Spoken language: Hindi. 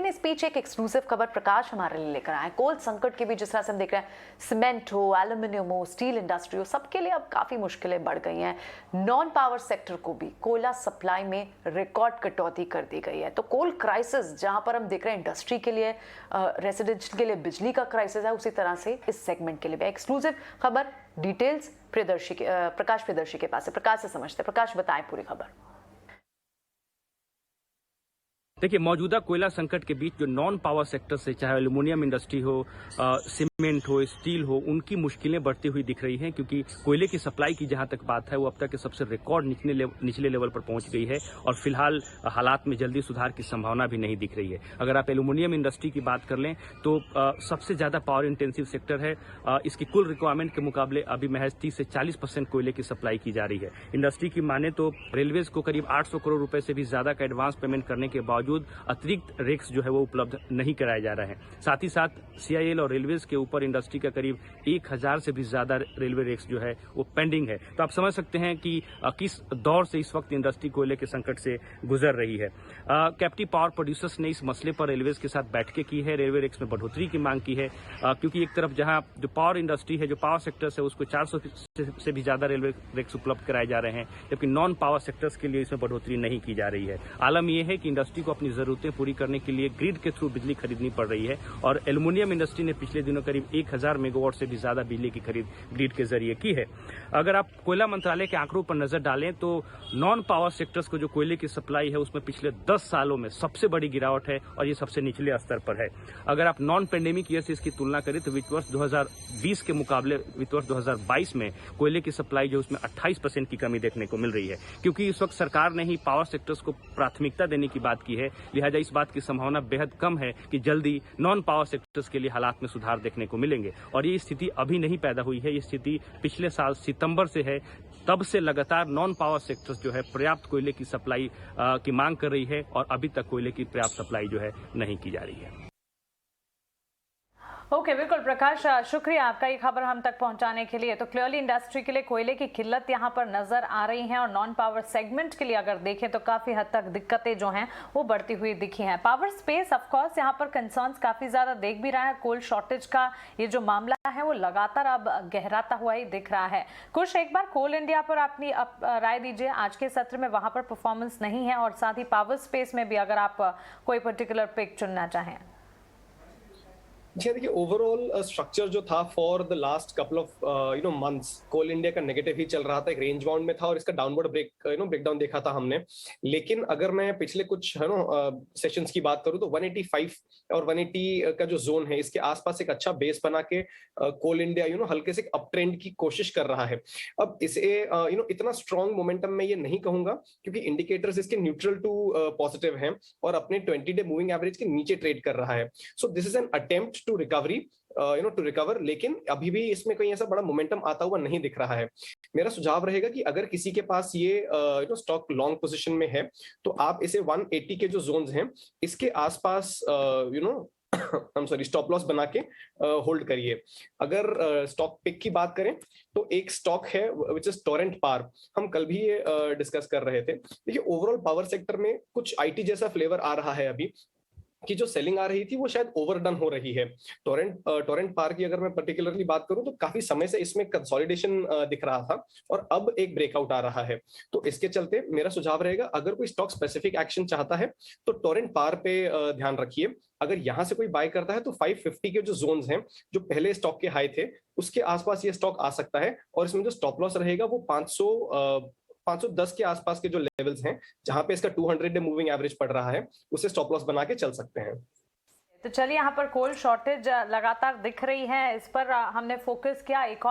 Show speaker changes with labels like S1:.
S1: इस बीच एक एक्सक्लूसिव खबर प्रकाश हमारे लिए लेकर आए। कोल संकट के भी जिस तरह से हम देख रहे हैं, सीमेंट हो, एल्यूमिनियम हो, स्टील इंडस्ट्री हो, सबके लिए अब काफी मुश्किलें बढ़ गई हैं। नॉन पावर सेक्टर को भी कोयला सप्लाई में रिकॉर्ड कटौती कर दी गई है। तो कोल क्राइसिस जहां पर हम देख रहे हैं इंडस्ट्री के लिए, रेसिडेंशियल के लिए बिजली का क्राइसिस है, उसी तरह से इस सेगमेंट के लिए भी। एक्सक्लूसिव खबर, डिटेल्स प्रकाश प्रियदर्शी के पास है। प्रकाश से समझते हैं। प्रकाश, बताएं पूरी खबर।
S2: देखिए, मौजूदा कोयला संकट के बीच जो नॉन पावर सेक्टर से, चाहे एल्यूमिनियम इंडस्ट्री हो, सीमेंट हो, स्टील हो, उनकी मुश्किलें बढ़ती हुई दिख रही हैं, क्योंकि कोयले की सप्लाई की जहां तक बात है वो अब तक के सबसे रिकॉर्ड निचले लेवल पर पहुंच गई है और फिलहाल हालात में जल्दी सुधार की संभावना भी नहीं दिख रही है। अगर आप एल्यूमिनियम इंडस्ट्री की बात कर लें तो सबसे ज्यादा पावर इंटेंसिव सेक्टर है। इसकी कुल रिक्वायरमेंट के मुकाबले अभी महज 30 से 40% कोयले की सप्लाई की जा रही है। इंडस्ट्री की माने तो रेलवेज को करीब 800 करोड़ रुपए से भी ज्यादा का एडवांस पेमेंट करने के बावजूद अतिरिक्त रेक्स जो है वो उपलब्ध नहीं कराए जा रहे हैं। साथ ही साथ सीआईएल और रेलवेज के ऊपर इंडस्ट्री का करीब 1000 से भी ज्यादा रेलवे रेक्स जो है वो पेंडिंग है। तो आप समझ सकते हैं कि किस दौर से इस वक्त इंडस्ट्री कोयले के संकट से गुजर रही है। कैप्टिव पावर प्रोड्यूसर्स ने इस मसले पर रेलवेज के साथ बैठकें की है, रेलवे रेक्स में बढ़ोतरी की मांग की है, क्योंकि एक तरफ जहां जो पावर इंडस्ट्री है, जो पावर सेक्टर्स है, उसको 400 से भी ज्यादा रेलवे रेक्स उपलब्ध कराए जा रहे हैं, जबकि नॉन पावर सेक्टर्स के लिए इसमें बढ़ोतरी नहीं की जा रही है। आलम यह है कि इंडस्ट्री को अपनी जरूरतें पूरी करने के लिए ग्रिड के थ्रू बिजली खरीदनी पड़ रही है और एल्यूमिनियम इंडस्ट्री ने पिछले दिनों करीब 1000 मेगावाट से भी ज्यादा बिजली की खरीद ग्रिड के जरिए की है। अगर आप कोयला मंत्रालय के आंकड़ों पर नजर डालें तो नॉन पावर सेक्टर्स को जो कोयले की सप्लाई है उसमें पिछले 10 सालों में सबसे बड़ी गिरावट है और ये सबसे निचले स्तर पर है। अगर आप नॉन पेंडेमिक ईयर से इसकी तुलना करें तो वित्त वर्ष 2020 के मुकाबले वित्त वर्ष 2022 में कोयले की सप्लाई जो उसमें 28% की कमी देखने को मिल रही है, क्योंकि इस वक्त सरकार ने ही पावर सेक्टर्स को प्राथमिकता देने की बात की है। लिहाजा इस बात की संभावना बेहद कम है कि जल्दी नॉन पावर सेक्टर्स के लिए हालात में सुधार देखने को मिलेंगे। और ये स्थिति अभी नहीं पैदा हुई है, ये स्थिति पिछले साल सितंबर से है। तब से लगातार नॉन पावर सेक्टर्स जो है पर्याप्त कोयले की सप्लाई की मांग कर रही है और अभी तक कोयले की पर्याप्त सप्लाई जो है नहीं की जा रही है।
S1: ओके, बिल्कुल प्रकाश, शुक्रिया आपका ये खबर हम तक पहुंचाने के लिए। तो क्लियरली इंडस्ट्री के लिए कोयले की किल्लत यहां पर नजर आ रही है और नॉन पावर सेगमेंट के लिए अगर देखें तो काफी हद तक दिक्कतें जो हैं वो बढ़ती हुई दिखी हैं। पावर स्पेस ऑफ कोर्स यहां पर कंसर्न्स काफी ज्यादा देख भी रहा है। कोल शॉर्टेज का ये जो मामला है वो लगातार अब गहराता हुआ ही दिख रहा है। कुछ एक बार कोल इंडिया पर अपनी राय दीजिए। आज के सत्र में वहां पर परफॉर्मेंस नहीं है और साथ ही पावर स्पेस में भी अगर आप कोई पर्टिकुलर पिक चुनना चाहें।
S3: देखिए, ओवरऑल स्ट्रक्चर जो था for the last couple of months, coal India का नेगेटिव ही चल रहा था, एक रेंज बाउंड में था और इसका डाउनवर्ड ब्रेकडाउन देखा था हमने। लेकिन अगर मैं पिछले कुछ सेशंस की बात करूं तो 185 और 180 का जो जोन है, इसके आसपास एक अच्छा बेस बना के कोल इंडिया हल्के से अप ट्रेंड की कोशिश कर रहा है। अब इसे इतना स्ट्रॉन्ग मोमेंटम में ये नहीं कहूंगा, क्योंकि इंडिकेटर्स इसके न्यूट्रल टू पॉजिटिव हैं और अपने 20-डे मूविंग एवरेज के नीचे ट्रेड कर रहा है। So this is an attempt to recover, लेकिन अभी भी इसमें कोई ऐसा बड़ा मोमेंटम आता हुआ नहीं दिख रहा है। मेरा सुझाव रहेगा कि अगर किसी के पास ये स्टॉक लॉन्ग पोजीशन में है तो आप इसे 180 के जो जोन्स हैं इसके आसपास स्टॉप लॉस बना के होल्ड करिए। अगर स्टॉक पिक की बात करें तो एक स्टॉक है विच इज टोरेंट पावर, हम कल भी ये डिस्कस कर रहे थे। देखिए, ओवरऑल पावर सेक्टर में कुछ आईटी जैसा फ्लेवर आ रहा है अभी कि जो सेलिंग आ रही थी वो शायद ओवरडन हो रही है। टोरेंट पावर की अगर मैं पर्टिकुलरली बात करूं तो काफी समय से इसमें कंसोलिडेशन दिख रहा था और अब एक ब्रेकआउट आ रहा है। तो इसके चलते मेरा सुझाव रहेगा, अगर कोई स्टॉक स्पेसिफिक एक्शन चाहता है तो टोरेंट पावर पे ध्यान रखिए। अगर यहां से कोई बाय करता है तो 550 के जो जोन्स हैं, जो पहले स्टॉक के हाई थे, उसके आसपास ये स्टॉक आ सकता है और इसमें जो स्टॉप लॉस रहेगा वो 510 के आसपास के जो लेवल्स हैं, जहां पे इसका 200-डे मूविंग एवरेज पड़ रहा है, उसे स्टॉप लॉस बना के चल सकते हैं।
S1: तो चलिए, यहाँ पर कोल शॉर्टेज लगातार दिख रही है, इस पर हमने फोकस किया। एक और